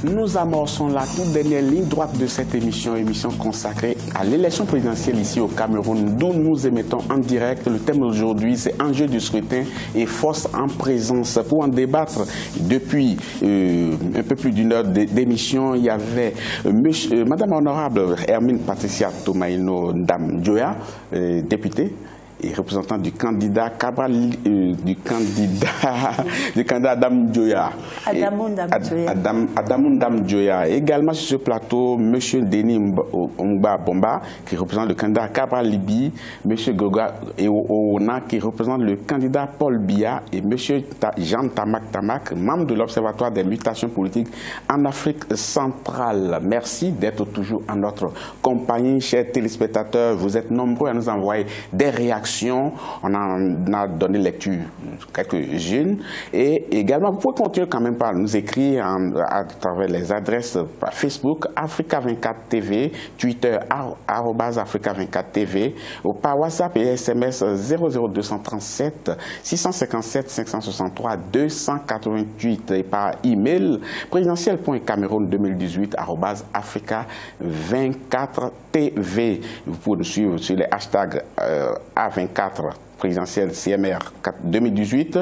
Nous amorçons la toute dernière ligne droite de cette émission consacrée à l'élection présidentielle ici au Cameroun, d'où nous émettons en direct. Le thème d'aujourd'hui, c'est enjeu du scrutin et force en présence. Pour en débattre, depuis un peu plus d'une heure d'émission, il y avait Madame Honorable Hermine Patricia Tomaino Ndam Djoya, députée et représentant du candidat Adam Djoya. Adamou Ndam Djoya. Également sur ce plateau, M. Denis Mba Bomba, qui représente le candidat Cabral Libi, M. Goga Eoona, qui représente le candidat Paul Biya, et M. Jean Tamak, membre de l'Observatoire des mutations politiques en Afrique centrale. Merci d'être toujours en notre compagnie, chers téléspectateurs. Vous êtes nombreux à nous envoyer des réactions. On en a donné lecture quelques-unes. Et également, vous pouvez continuer quand même par nous écrire à travers les adresses Facebook, Africa 24 TV, Twitter, Africa 24 TV, ou par WhatsApp et SMS 00237 657 563 288 et par email présidentiel.cameroun2018 Africa 24 TV. Vous pouvez nous suivre sur les hashtags A24 présidentielle CMR 2018,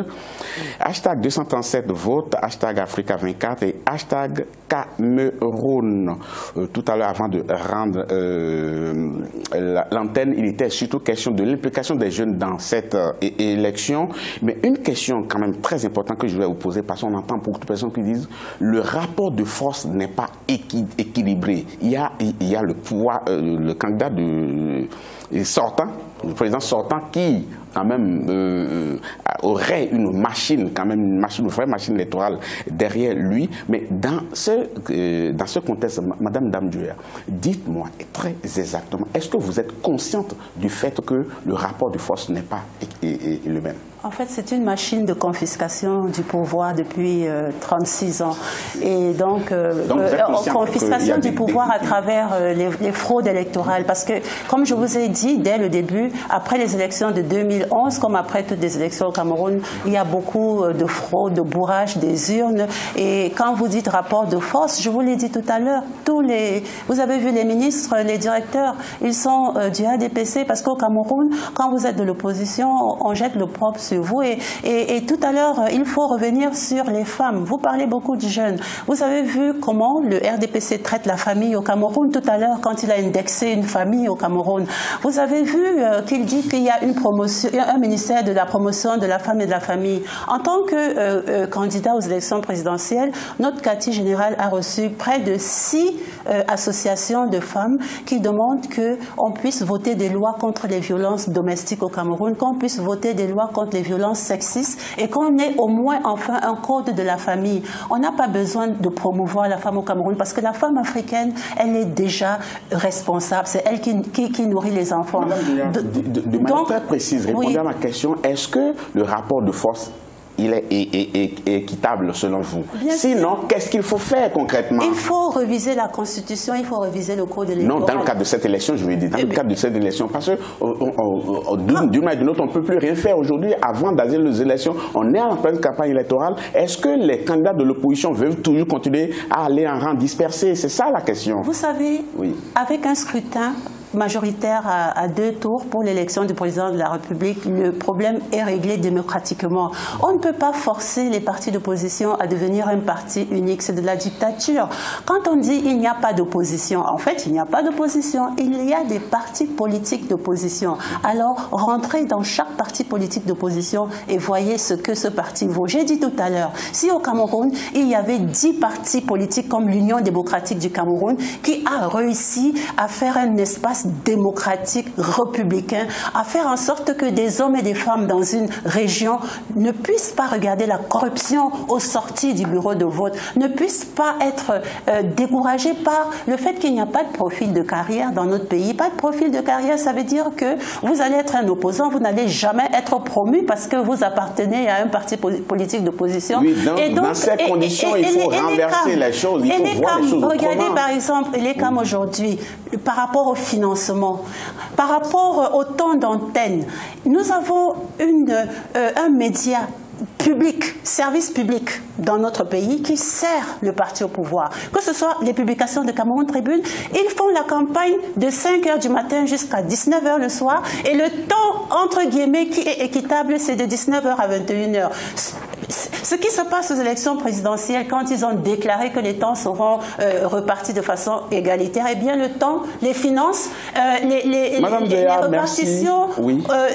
hashtag 237 vote, hashtag Africa 24 et hashtag Cameroun. Tout à l'heure, avant de rendre l'antenne, il était surtout question de l'implication des jeunes dans cette élection. Mais une question quand même très importante que je voulais vous poser, parce qu'on entend beaucoup de personnes qui disent le rapport de force n'est pas équilibré. Il y a le pouvoir, le candidat sortant, le président sortant qui quand même aurait une machine, une vraie machine électorale derrière lui. Mais dans ce contexte, Madame Ndam Djoya, dites-moi très exactement, est-ce que vous êtes consciente du fait que le rapport de force n'est pas le même? En fait, c'est une machine de confiscation du pouvoir depuis 36 ans. Et donc confiscation du pouvoir à travers les fraudes électorales. Parce que, comme je vous ai dit dès le début, après les élections de 2011, comme après toutes les élections au Cameroun, il y a beaucoup de fraudes, de bourrage des urnes. Et quand vous dites rapport de force, je vous l'ai dit tout à l'heure, vous avez vu les ministres, les directeurs, ils sont du ADPC, parce qu'au Cameroun, quand vous êtes de l'opposition, on jette le propre sur vous. Et tout à l'heure, il faut revenir sur les femmes. Vous parlez beaucoup de jeunes. Vous avez vu comment le RDPC traite la famille au Cameroun tout à l'heure quand il a indexé une famille au Cameroun. Vous avez vu qu'il dit qu'il y a un ministère de la promotion de la femme et de la famille. En tant que candidat aux élections présidentielles, notre quartier général a reçu près de 6 associations de femmes qui demandent qu'on puisse voter des lois contre les violences domestiques au Cameroun, qu'on puisse voter des lois contre les violences sexistes et qu'on ait au moins enfin un code de la famille. On n'a pas besoin de promouvoir la femme au Cameroun parce que la femme africaine, elle est déjà responsable. C'est elle qui nourrit les enfants. De manière très précise, répondez à ma question, est-ce que le rapport de force il est équitable selon vous? Sinon, qu'est-ce qu'il faut faire concrètement? Il faut réviser la Constitution, il faut réviser le code électoral. Non, dans le cadre de cette élection, je veux dire, dans le cadre de cette élection, parce que d'une manière ou d'une autre, on ne peut plus rien faire aujourd'hui. Avant d'aller les élections, on est en pleine campagne électorale. Est-ce que les candidats de l'opposition veulent toujours continuer à aller en rang dispersé? C'est ça la question. Vous savez, avec un scrutin majoritaire à 2 tours pour l'élection du président de la République, le problème est réglé démocratiquement. On ne peut pas forcer les partis d'opposition à devenir un parti unique, c'est de la dictature. Quand on dit il n'y a pas d'opposition, en fait il n'y a pas d'opposition, il y a des partis politiques d'opposition. Alors rentrez dans chaque parti politique d'opposition et voyez ce que ce parti vaut. J'ai dit tout à l'heure, si au Cameroun il y avait 10 partis politiques comme l'Union démocratique du Cameroun qui a réussi à faire un espace démocratique, républicain, à faire en sorte que des hommes et des femmes dans une région ne puissent pas regarder la corruption aux sorties du bureau de vote, ne puissent pas être découragés par le fait qu'il n'y a pas de profil de carrière dans notre pays. Pas de profil de carrière, ça veut dire que vous allez être un opposant, vous n'allez jamais être promu parce que vous appartenez à un parti politique d'opposition. Oui, donc, dans ces conditions, il faut renverser les choses, il faut voir les choses autrement. Regardez par exemple les CAM aujourd'hui, par rapport au financement, par rapport au temps d'antenne. Nous avons un média public, service public dans notre pays qui sert le parti au pouvoir. Que ce soit les publications de Cameroun Tribune, ils font la campagne de 5 h du matin jusqu'à 19 h le soir et le temps, entre guillemets, qui est équitable, c'est de 19 h à 21 h. Ce qui se passe aux élections présidentielles, quand ils ont déclaré que les temps seront repartis de façon égalitaire, eh bien le temps, les finances, les répartitions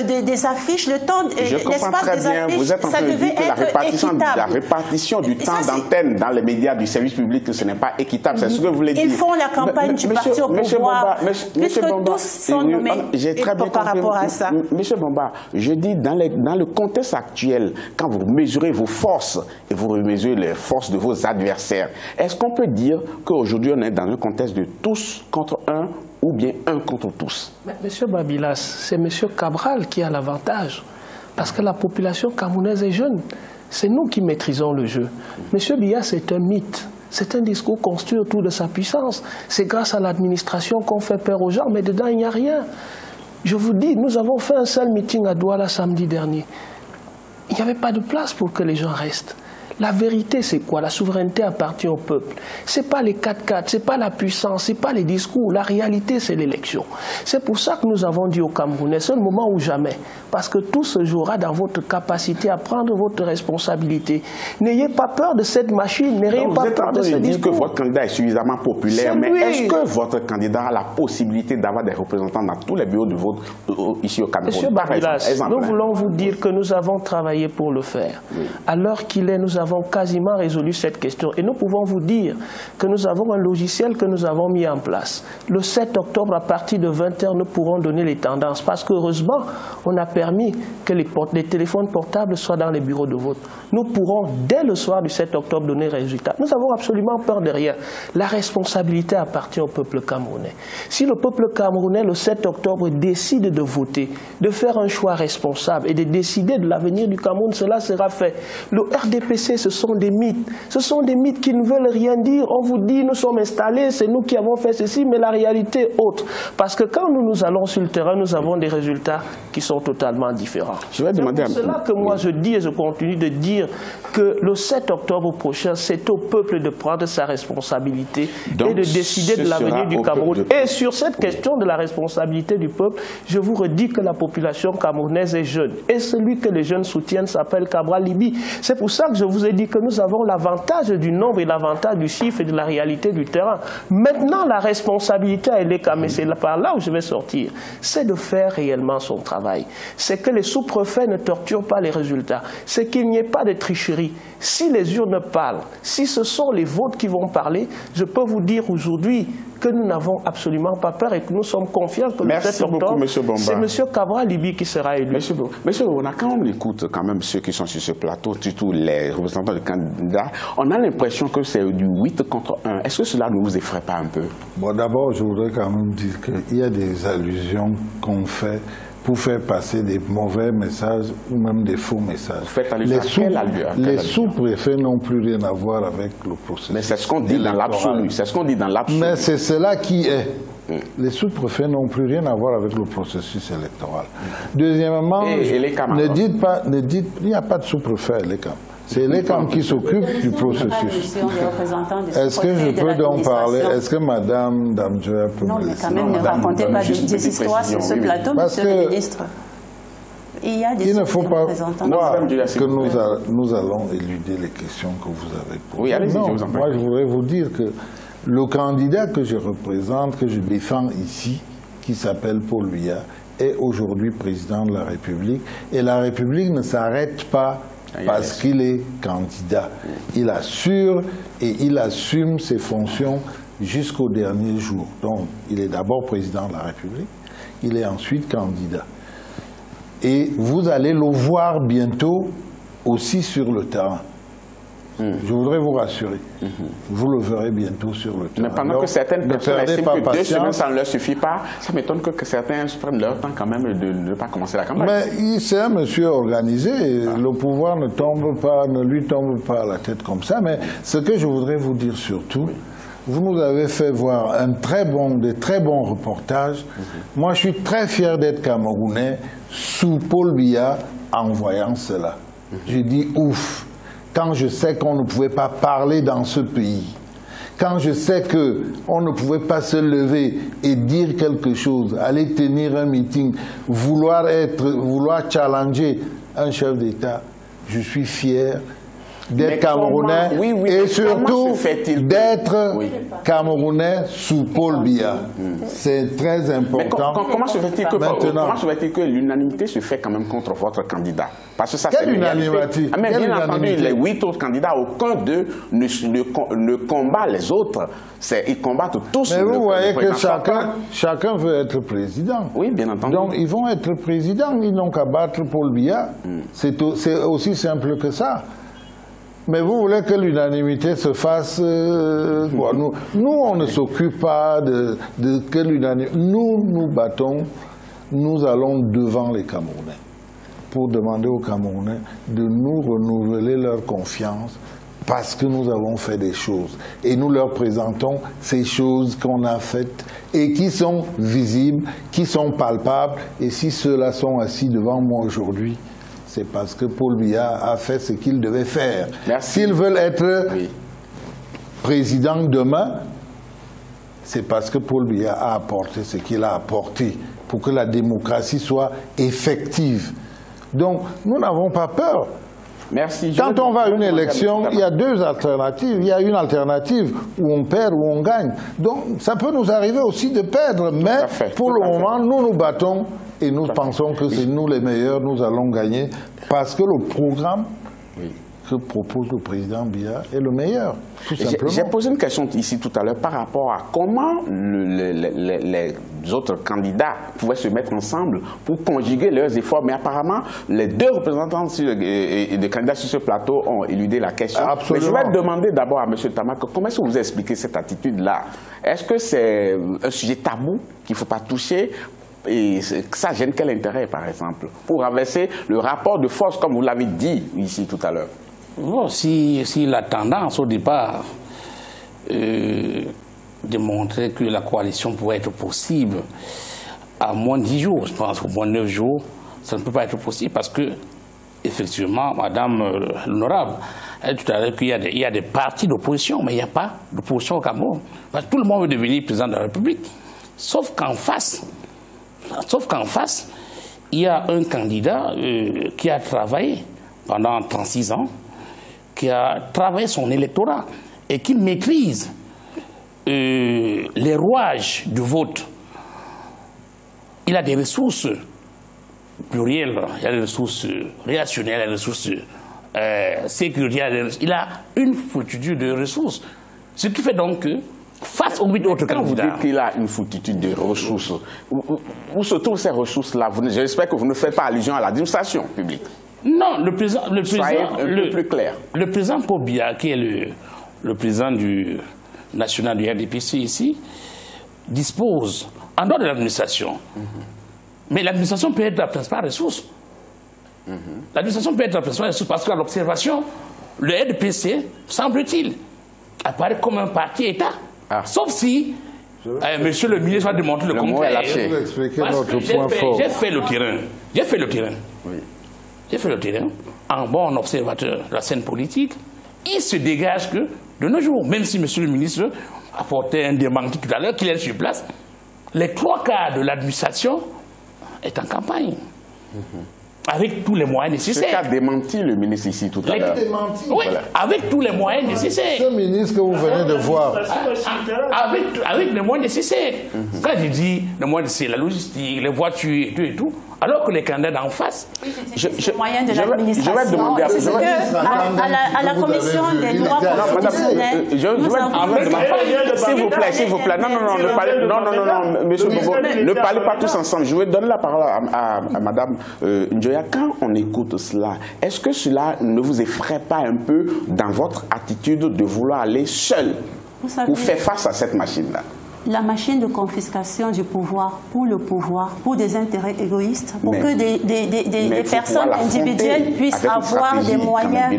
des affiches, le temps, l'espace des affiches, ça devait être équitable. La répartition du temps d'antenne dans les médias du service public, ce n'est pas équitable. C'est ce que vous voulez dire. Ils font la campagne du parti au pouvoir, puisque tous sont nommés par rapport à ça. Monsieur Bomba, je dis dans le contexte actuel, quand vous mesurez vos forces et vous mesurez les forces de vos adversaires, est-ce qu'on peut dire qu'aujourd'hui on est dans un contexte de tous contre un ou bien un contre tous? Monsieur Babilas, c'est monsieur Cabral qui a l'avantage. Parce que la population camerounaise est jeune. C'est nous qui maîtrisons le jeu. Monsieur Biya, c'est un mythe. C'est un discours construit autour de sa puissance. C'est grâce à l'administration qu'on fait peur aux gens, mais dedans, il n'y a rien. Je vous dis, nous avons fait un seul meeting à Douala samedi dernier. Il n'y avait pas de place pour que les gens restent. La vérité, c'est quoi? La souveraineté appartient au peuple. Ce n'est pas les 4-4, ce n'est pas la puissance, ce n'est pas les discours. La réalité, c'est l'élection. C'est pour ça que nous avons dit aux Camerounais, c'est le moment ou jamais. Parce que tout se jouera dans votre capacité à prendre votre responsabilité. N'ayez pas peur de cette machine, n'ayez pas peur de ce discours. Vous dites que votre candidat est suffisamment populaire, mais est-ce que votre candidat a la possibilité d'avoir des représentants dans tous les bureaux de vote ici au Cameroun? Monsieur Babilas, nous voulons vous dire que nous avons travaillé pour le faire. Oui. À l'heure qu'il est, nous avons quasiment résolu cette question. Et nous pouvons vous dire que nous avons un logiciel que nous avons mis en place. Le 7 octobre, à partir de 20 h, nous pourrons donner les tendances. Parce qu'heureusement, on a permis que les téléphones portables soient dans les bureaux de vote. Nous pourrons, dès le soir du 7 octobre, donner les résultats. Nous avons absolument peur de rien. La responsabilité appartient au peuple camerounais. Si le peuple camerounais, le 7 octobre, décide de voter, de faire un choix responsable et de décider de l'avenir du Cameroun, cela sera fait. Le RDPC, ce sont des mythes. Ce sont des mythes qui ne veulent rien dire. On vous dit, nous sommes installés, c'est nous qui avons fait ceci, mais la réalité est autre. Parce que quand nous allons sur le terrain, nous avons des résultats qui sont totalement différents. Je vais demander c'est là que moi je dis et je continue de dire que le 7 octobre prochain, c'est au peuple de prendre sa responsabilité et de décider de l'avenir du Cameroun. Et sur cette question de la responsabilité du peuple, je vous redis que la population camerounaise est jeune. Et celui que les jeunes soutiennent s'appelle Cabral Libi. C'est pour ça que je vous ai dit que nous avons l'avantage du nombre et l'avantage du chiffre et de la réalité du terrain. Maintenant, la responsabilité à l'ECA, mais c'est par là où je vais sortir, c'est de faire réellement son travail. C'est que les sous-préfets ne torturent pas les résultats. C'est qu'il n'y ait pas de tricherie. Si les urnes parlent, si ce sont les votes qui vont parler, je peux vous dire aujourd'hui que nous n'avons absolument pas peur et que nous sommes confiants que le 7 octobre, c'est M. Cabral Libi qui sera élu. Monsieur Bomba, quand on écoute quand même ceux qui sont sur ce plateau, surtout les représentants des candidats, on a l'impression que c'est du 8 contre 1. Est-ce que cela ne vous effraie pas un peu? Bon, d'abord, je voudrais quand même dire qu'il y a des allusions qu'on fait pour faire passer des mauvais messages ou même des faux messages. Les sous-préfets n'ont plus rien à voir avec le processus. Mais c'est ce qu'on dit dans l'absolu. C'est ce qu'on dit dans l'absolu. Mais c'est cela qui est. Les sous-préfets n'ont plus rien à voir avec le processus électoral. Deuxièmement, il n'y a pas de sous-préfet à l'ECAM. C'est l'ECAM qui s'occupe du processus. Est-ce que je peux donc parler? Est-ce que Madame Damjoya peut me laisser? Non, mais quand même, ne racontez pas des histoires sur ce plateau, Monsieur le ministre. Il ne faut pas croire que nous allons éluder les questions que vous avez posées. Oui, allez-y, non, moi je voudrais vous dire que le candidat que je représente, que je défends ici, qui s'appelle Paul Biya, est aujourd'hui président de la République. Et la République ne s'arrête pas parce qu'il est candidat. Il assure et il assume ses fonctions jusqu'au dernier jour. Donc, il est d'abord président de la République, il est ensuite candidat. Et vous allez le voir bientôt aussi sur le terrain. Je voudrais vous rassurer. Vous le verrez bientôt sur le terrain. Mais pendant que certaines personnes estiment que 2 semaines, ça ne leur suffit pas, ça m'étonne que certains prennent leur temps quand même de ne pas commencer la campagne. Mais c'est un monsieur organisé. Le pouvoir ne lui tombe pas à la tête comme ça. Mais ce que je voudrais vous dire surtout, vous nous avez fait voir des très bons reportages. Moi, je suis très fier d'être Camerounais sous Paul Biya en voyant cela. Je dis ouf. Quand je sais qu'on ne pouvait pas parler dans ce pays, quand je sais qu'on ne pouvait pas se lever et dire quelque chose, aller tenir un meeting, vouloir challenger un chef d'État, je suis fier d'être Camerounais et surtout d'être Camerounais sous Paul Biya. C'est très important. Comment se fait-il que l'unanimité se fait quand même contre votre candidat? Parce que ça, quelle unanimité? Bien entendu, les 8 autres candidats, aucun d'eux ne combat les autres. Ils combattent tous. Mais vous voyez que chacun veut être président. Oui, bien entendu. Donc ils vont être présidents, ils n'ont qu'à battre Paul Biya. C'est aussi simple que ça. Mais vous voulez que l'unanimité se fasse... nous, on ne s'occupe pas de que l'unanimité... Nous, nous battons, nous allons devant les Camerounais pour demander aux Camerounais de nous renouveler leur confiance parce que nous avons fait des choses. Et nous leur présentons ces choses qu'on a faites et qui sont visibles, qui sont palpables. Et si ceux-là sont assis devant moi aujourd'hui, c'est parce que Paul Biya a fait ce qu'il devait faire. S'ils veulent être président demain, c'est parce que Paul Biya a apporté ce qu'il a apporté pour que la démocratie soit effective. Donc, nous n'avons pas peur. Merci. Quand on va à une élection, il y a deux alternatives. Il y a une alternative où on perd ou on gagne. Donc, ça peut nous arriver aussi de perdre. Mais pour le moment, nous nous battons et nous pensons que c'est nous les meilleurs, nous allons gagner. Parce que le programme que propose le président Biya est le meilleur, tout simplement. J'ai posé une question ici tout à l'heure par rapport à comment les autres candidats pouvaient se mettre ensemble pour conjuguer leurs efforts. Mais apparemment, les deux représentants de candidats sur ce plateau ont éludé la question. Absolument. Mais je vais demander d'abord à M. Tamak, comment est-ce que vous expliquez cette attitude-là? Est-ce que c'est un sujet tabou qu'il ne faut pas toucher? Et ça gêne quel intérêt, par exemple, pour renverser le rapport de force, comme vous l'avez dit ici tout à l'heure? Bon, si la tendance au départ de montrer que la coalition pouvait être possible à moins de 10 jours, je pense qu'au moins de 9 jours, ça ne peut pas être possible parce que, effectivement, Madame l'honorable a dit tout à l'heure qu'il y a des partis d'opposition, mais il n'y a pas d'opposition au Cameroun. Parce que tout le monde veut devenir président de la République, sauf qu'en face, il y a un candidat qui a travaillé pendant 36 ans, qui a travaillé son électorat et qui maîtrise les rouages du vote. Il a des ressources plurielles, il a des ressources relationnelles, il a des ressources sécuritaires, il a une foultitude de ressources. Ce qui fait donc que face aux 8 autres candidats. Quand vous dites qu'il a une foultitude de ressources, où se trouvent ces ressources-là? J'espère que vous ne faites pas allusion à l'administration publique. Non, le président plus clair. Le président Paul Biya, qui est le président du national du RDPC ici, dispose, en dehors de l'administration, mais l'administration peut être la principale ressource. L'administration peut être la principale ressource parce qu'à l'observation, le RDPC, semble-t-il, apparaît comme un parti État. Sauf si monsieur le ministre va démontrer le contraire. J'ai fait le terrain. J'ai fait le terrain. J'ai fait le terrain. En bon observateur de la scène politique, il se dégage que de nos jours, même si monsieur le ministre apportait un démenti tout à l'heure, qu'il est sur place, les 3/4 de l'administration est en campagne. Avec tous les moyens nécessaires. Ce qu'a démenti le ministre ici tout à l'heure. Oui, avec tous les moyens nécessaires. Ce ministre que vous venez de voir. Avec les moyens nécessaires. Quand je dis les moyens nécessaires, la logistique, les voitures et tout, alors que les candidats d'en face... Les moyens de l'administration. Je vais demander à la commission des droits constitutionnels... S'il vous plaît. Non, monsieur Bobo, ne parlez pas tous ensemble. Je vais donner la parole à madame Njoya. Quand on écoute cela, est-ce que cela ne vous effraie pas un peu dans votre attitude de vouloir aller seul pour faire face à cette machine-là? la machine de confiscation du pouvoir, pour des intérêts égoïstes, pour que des personnes individuelles puissent avoir des moyens.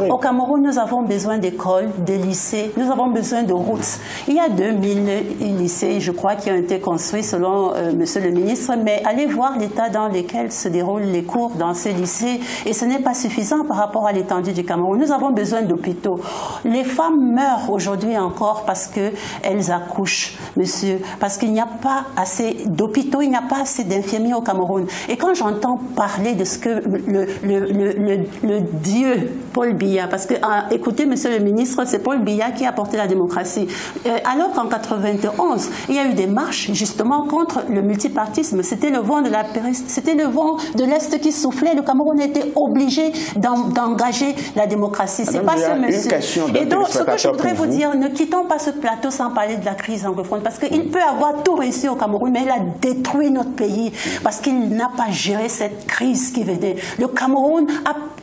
Au Cameroun, nous avons besoin d'écoles, de lycées, nous avons besoin de routes. Il y a 2000 lycées, je crois, qui ont été construits selon Monsieur le ministre, mais allez voir l'état dans lequel se déroulent les cours dans ces lycées et ce n'est pas suffisant par rapport à l'étendue du Cameroun. Nous avons besoin d'hôpitaux. Les femmes meurent aujourd'hui encore parce qu'elles accouchent, monsieur, parce qu'il n'y a pas assez d'hôpitaux, il n'y a pas assez d'infirmiers au Cameroun. Et quand j'entends parler de ce que le dieu Paul Biya, parce que, écoutez, monsieur le ministre, c'est Paul Biya qui a apporté la démocratie. Alors qu'en 91, il y a eu des marches justement contre le multipartisme. C'était le vent de la c'était le vent de l'Est qui soufflait. Le Cameroun était obligé d'engager la démocratie. C'est pas ce monsieur. Et donc, ce que je voudrais vous dire, ne quittons pas ce plateau sans parler de la crise anglophone, parce qu'il peut avoir tout réussi au Cameroun, mais il a détruit notre pays, parce qu'il n'a pas géré cette crise qui venait. Le Cameroun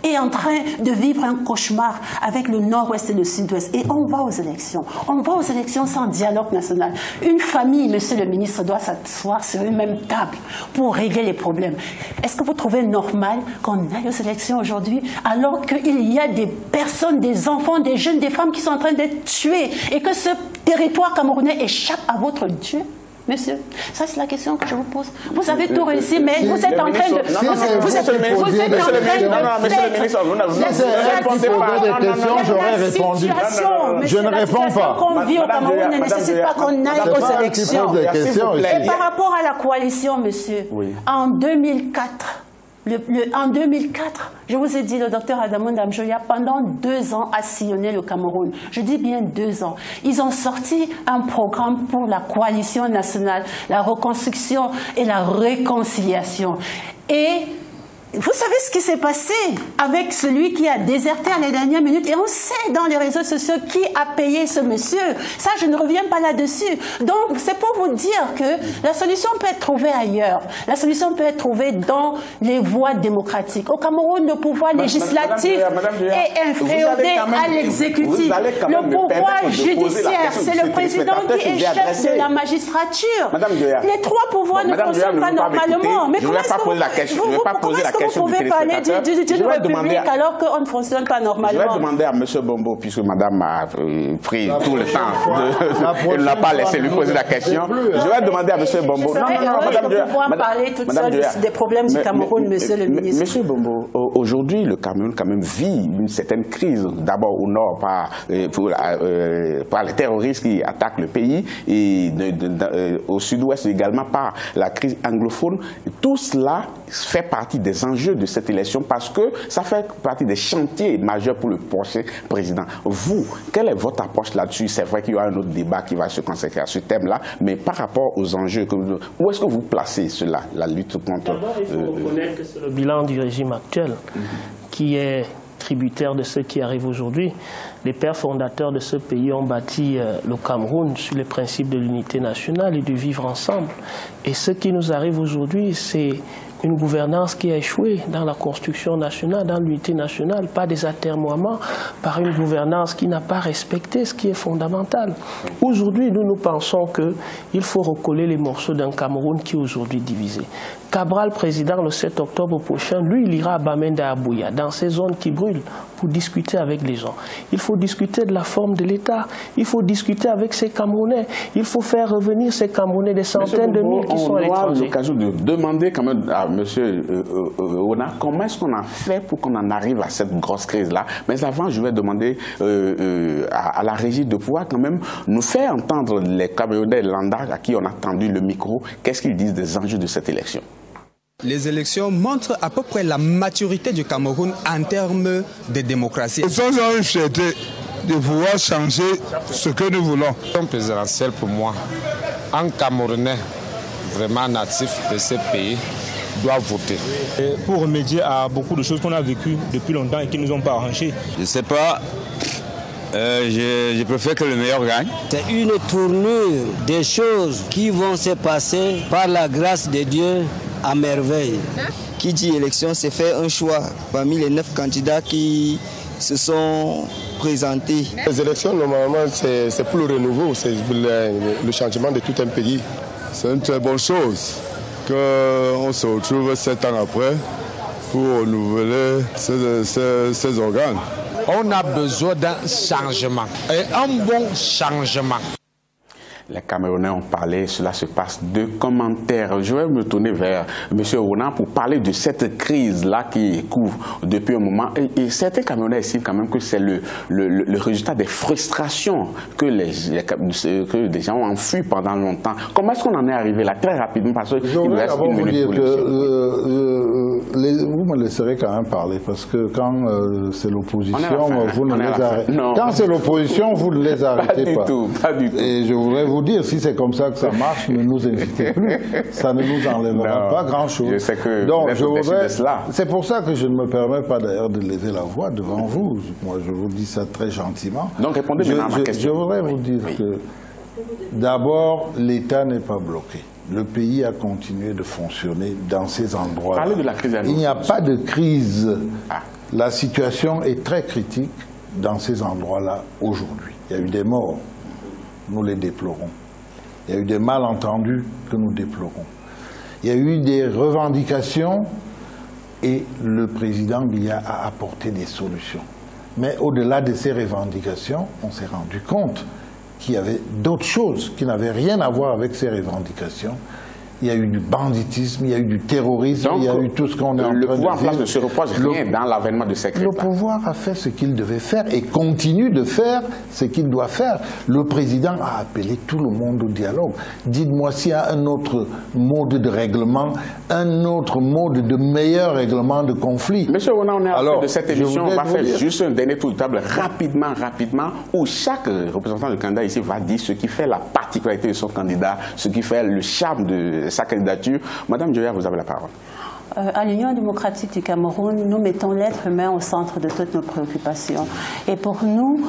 est en train de vivre un cauchemar avec le nord-ouest et le sud-ouest. Et on va aux élections. On va aux élections sans dialogue national. Une famille, monsieur le ministre, doit s'asseoir sur une même table pour régler les problèmes. Est-ce que vous trouvez normal qu'on aille aux élections aujourd'hui alors qu'il y a des personnes, des enfants, des jeunes, des femmes qui sont en train d'être tuées et que ce territoire camerounais échappe à votre Dieu? Monsieur, ça c'est la question que je vous pose. Vous avez tout réussi, mais vous êtes en train de... Vous êtes en train de... Monsieur le ministre, vous ne répondez pas. J'aurais répondu. Je ne réponds pas. Ce qu'on vit au Cameroun ne nécessite pas qu'on aille aux élections. Et par rapport à la coalition, monsieur, en 2004... En 2004, je vous ai dit, le docteur Adamou Ndamjoya, pendant 2 ans, a sillonné le Cameroun. Je dis bien 2 ans. Ils ont sorti un programme pour la coalition nationale, la reconstruction et la réconciliation. Et vous savez ce qui s'est passé avec celui qui a déserté à la dernière minute, et on sait dans les réseaux sociaux qui a payé ce monsieur. Ça, je ne reviens pas là-dessus. Donc, c'est pour vous dire que la solution peut être trouvée ailleurs. La solution peut être trouvée dans les voies démocratiques. Au Cameroun, le pouvoir législatif est inféodé à l'exécutif. Le pouvoir judiciaire, c'est le président qui est chef de la magistrature. Les 3 pouvoirs ne fonctionnent pas normalement. Mais comment est-ce que vous pouvez parler d'une république alors qu'on ne fonctionne pas normalement? Je vais demander à M. Bombo, puisque madame a pris tout le temps, elle n'a pas laissé lui poser la question. Je vais demander à M. Bombo. Madame parler toute seule des problèmes du Cameroun, monsieur le ministre. Monsieur Bombo, aujourd'hui, le Cameroun quand même vit une certaine crise, d'abord au nord par les terroristes qui attaquent le pays, et au sud-ouest également par la crise anglophone. Tout cela fait partie des enjeux de cette élection parce que ça fait partie des chantiers majeurs pour le prochain président. Vous, quelle est votre approche là-dessus? C'est vrai qu'il y aura un autre débat qui va se consacrer à ce thème-là, mais par rapport aux enjeux, où est-ce que vous placez cela, la lutte contre... D'abord, il faut reconnaître que c'est le bilan du régime actuel qui est tributaire de ce qui arrive aujourd'hui. Les pères fondateurs de ce pays ont bâti le Cameroun sur les principes de l'unité nationale et du vivre ensemble. Et ce qui nous arrive aujourd'hui, c'est une gouvernance qui a échoué dans la construction nationale, dans l'unité nationale, pas des atermoiements, par une gouvernance qui n'a pas respecté ce qui est fondamental. Aujourd'hui, nous pensons qu'il faut recoller les morceaux d'un Cameroun qui est aujourd'hui divisé. Cabral, président, le 7 octobre prochain, lui, il ira à Bamenda Abouya, dans ces zones qui brûlent, pour discuter avec les gens. Il faut discuter de la forme de l'État, il faut discuter avec ces Camerounais, il faut faire revenir ces Camerounais, des centaines de mille qui sont à l'étranger. On a l'occasion de demander quand même à M. Ona, comment est-ce qu'on a fait pour qu'on en arrive à cette grosse crise-là? Mais avant, je vais demander à la régie de pouvoir quand même nous faire entendre les Camerounais lambda à qui on a tendu le micro, qu'est-ce qu'ils disent des enjeux de cette élection. Les élections montrent à peu près la maturité du Cameroun en termes de démocratie. Nous sommes une fierté de pouvoir changer ce que nous voulons. L'élection présidentielle pour moi, un Camerounais vraiment natif de ce pays doit voter. Et pour remédier à beaucoup de choses qu'on a vécues depuis longtemps et qui ne nous ont pas arrangés. Je ne sais pas. Je préfère que le meilleur gagne. C'est une tournure des choses qui vont se passer par la grâce de Dieu à merveille. Qui dit élection, c'est faire un choix parmi les 9 candidats qui se sont représenter. Les élections, normalement, c'est pour le renouveau, c'est le changement de tout un pays. C'est une très bonne chose qu'on se retrouve 7 ans après pour renouveler ces organes. On a besoin d'un changement, et un bon changement. Les Camerounais ont parlé, cela se passe de commentaires. Je vais me tourner vers M. Ronan pour parler de cette crise-là qui couvre depuis un moment. Et certains Camerounais estiment quand même que c'est le résultat des frustrations que les gens ont enfui pendant longtemps. Comment est-ce qu'on en est arrivé là, très rapidement, parce que je voudrais d'abord vous dire que vous me laisserez quand même parler, parce que quand c'est l'opposition, vous ne les arrêtez pas. Quand c'est l'opposition, vous ne les arrêtez pas. Pas du tout. Et je voudrais vous dire, si c'est comme ça que ça marche, ne nous invitez plus. Ça ne nous enlèvera pas grand-chose. Je sais que donc, c'est pour ça que je ne me permets pas d'ailleurs de lever la voix devant vous. Moi, je vous dis ça très gentiment. Donc, répondez maintenant à ma question. Je voudrais vous dire que, d'abord, l'État n'est pas bloqué. Le pays a continué de fonctionner dans ces endroits. Parlez de la crise. Il n'y a pas de crise. La situation est très critique dans ces endroits-là aujourd'hui. Il y a eu des morts. Nous les déplorons. Il y a eu des malentendus que nous déplorons. Il y a eu des revendications et le président Biya a apporté des solutions. Mais au-delà de ces revendications, on s'est rendu compte qu'il y avait d'autres choses qui n'avaient rien à voir avec ces revendications. Il y a eu du banditisme, il y a eu du terrorisme, donc, il y a eu tout ce qu'on est en train de vivre. Le pouvoir en place ne se repose rien dans l'avènement de ces crises. Le pouvoir a fait ce qu'il devait faire et continue de faire ce qu'il doit faire. Le président a appelé tout le monde au dialogue. Dites-moi s'il y a un autre mode de règlement, un autre mode de meilleur règlement de conflit. Monsieur Ronan, on est à la fin de cette émission. On va faire juste un dernier tour de table rapidement, où chaque représentant du candidat ici va dire ce qui fait la particularité de son candidat, ce qui fait le charme de sa candidature. Madame Djoya, vous avez la parole. À l'Union démocratique du Cameroun, nous mettons l'être humain au centre de toutes nos préoccupations. Et pour nous,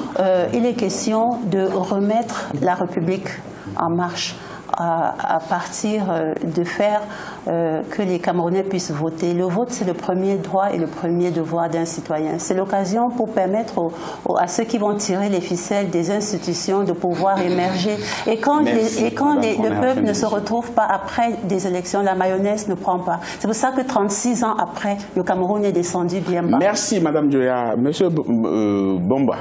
il est question de remettre la République en marche, à partir de faire que les Camerounais puissent voter. Le vote, c'est le premier droit et le premier devoir d'un citoyen. C'est l'occasion pour permettre à ceux qui vont tirer les ficelles des institutions de pouvoir émerger. Et quand, le peuple ne se retrouve pas après des élections, la mayonnaise ne prend pas. C'est pour ça que 36 ans après, le Cameroun est descendu bien bas. Merci Madame Djoya. Monsieur Bomba.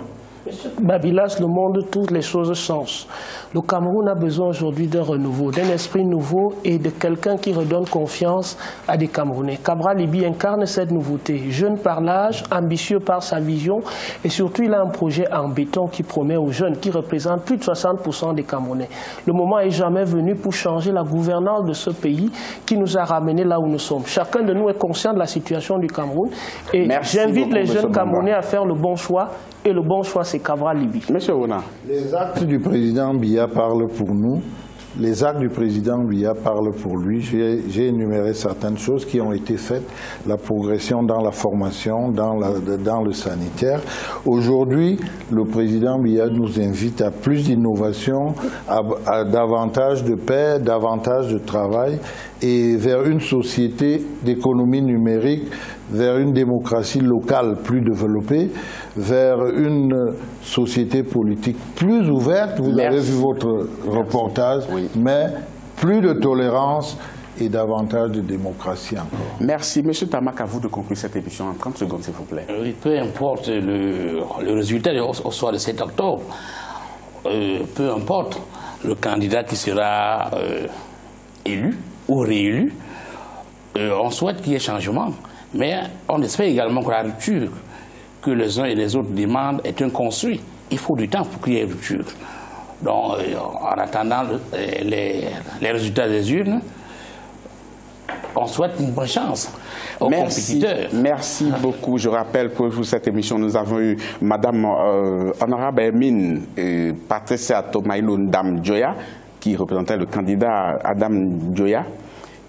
Babilas, le monde, toutes les choses changent. Le Cameroun a besoin aujourd'hui d'un renouveau, d'un esprit nouveau et de quelqu'un qui redonne confiance à des Camerounais. Cabral Libi incarne cette nouveauté. Jeune par l'âge, ambitieux par sa vision et surtout il a un projet en béton qui promet aux jeunes, qui représente plus de 60% des Camerounais. Le moment est jamais venu pour changer la gouvernance de ce pays qui nous a ramenés là où nous sommes. Chacun de nous est conscient de la situation du Cameroun et j'invite les jeunes Camerounais à faire le bon choix. Et le bon choix, c'est Cabral Libi. Monsieur Ronan. Les actes du président Biya parlent pour nous. Les actes du président Biya parlent pour lui. J'ai énuméré certaines choses qui ont été faites. La progression dans la formation, dans le sanitaire. Aujourd'hui, le président Biya nous invite à plus d'innovation, à davantage de paix, davantage de travail et vers une société d'économie numérique, vers une démocratie locale plus développée, vers une société politique plus ouverte. Vous avez vu votre reportage, mais plus de tolérance et davantage de démocratie encore. Merci. Monsieur Tamak, à vous de conclure cette émission en 30 secondes, s'il vous plaît. Peu importe le résultat au soir de 7 octobre, peu importe le candidat qui sera élu ou réélu, on souhaite qu'il y ait changement. Mais on espère également que la rupture que les uns et les autres demandent est un construit. Il faut du temps pour qu'il y ait rupture. Donc, en attendant les résultats des urnes, on souhaite une bonne chance aux compétiteurs. Merci beaucoup. Je rappelle pour cette émission, nous avons eu Madame Honorable Hermine Patricia Tomaino Ndam Djoya, qui représentait le candidat Adam Djoya.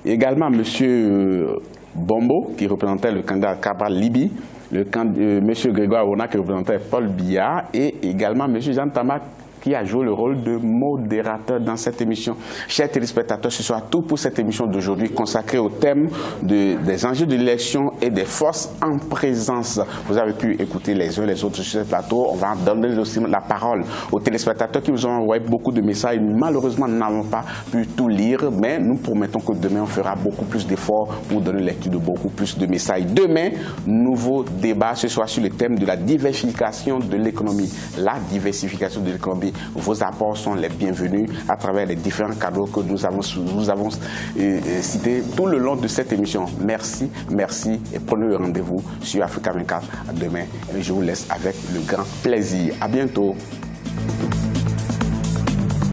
Également Monsieur Bombo, qui représentait le candidat Cabral Libi, M. Grégoire Ronan, qui représentait Paul Biya, et également M. Jean Tamak, qui a joué le rôle de modérateur dans cette émission. Chers téléspectateurs, ce sera tout pour cette émission d'aujourd'hui consacrée au thème des enjeux de l'élection et des forces en présence. Vous avez pu écouter les uns les autres sur ce plateau. On va donner aussi la parole aux téléspectateurs qui vous ont envoyé beaucoup de messages. Malheureusement, nous n'avons pas pu tout lire, mais nous promettons que demain, on fera beaucoup plus d'efforts pour donner lecture de beaucoup plus de messages. Demain, nouveau débat, ce soir sur le thème de la diversification de l'économie. La diversification de l'économie. Vos apports sont les bienvenus à travers les différents cadeaux que nous avons cités tout le long de cette émission. Merci, merci et prenez le rendez-vous sur Africa 24 demain. Et je vous laisse avec le grand plaisir. À bientôt.